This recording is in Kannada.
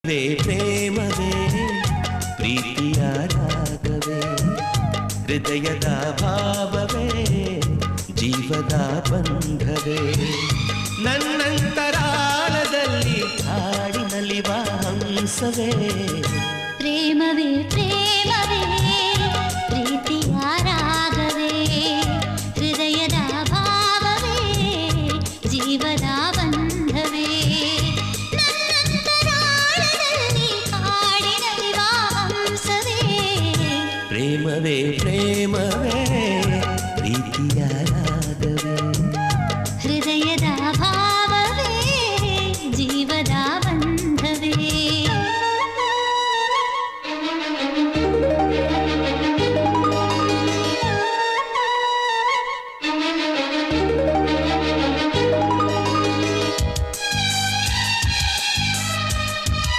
ಪ್ರೇಮವೇ ಪ್ರೀತಿಯ ರಾಗವೇ ಹೃದಯದ ಭಾವವೇ ಜೀವದ ಬಂಧವೇ ನನ್ನಂತರಾಳದಲ್ಲಿ ಹಾಡಿನಲಿವ ಹಂಸವೇ ಪ್ರೇಮವೇ ಪ್ರೇಮವೇ ಪ್ರೀತಿಯ ರಾಗವೇ ಹೃದಯದ ಭಾವವೇ ಜೀವದ ಬಂಧವೇ ನನ್ನಂತರಾಳದಲ್ಲಿ ಹಾಡಿನಲಿವ ಹಂಸವೇ ಪ್ರೇಮವೇ ಪ್ರೇಮವೇ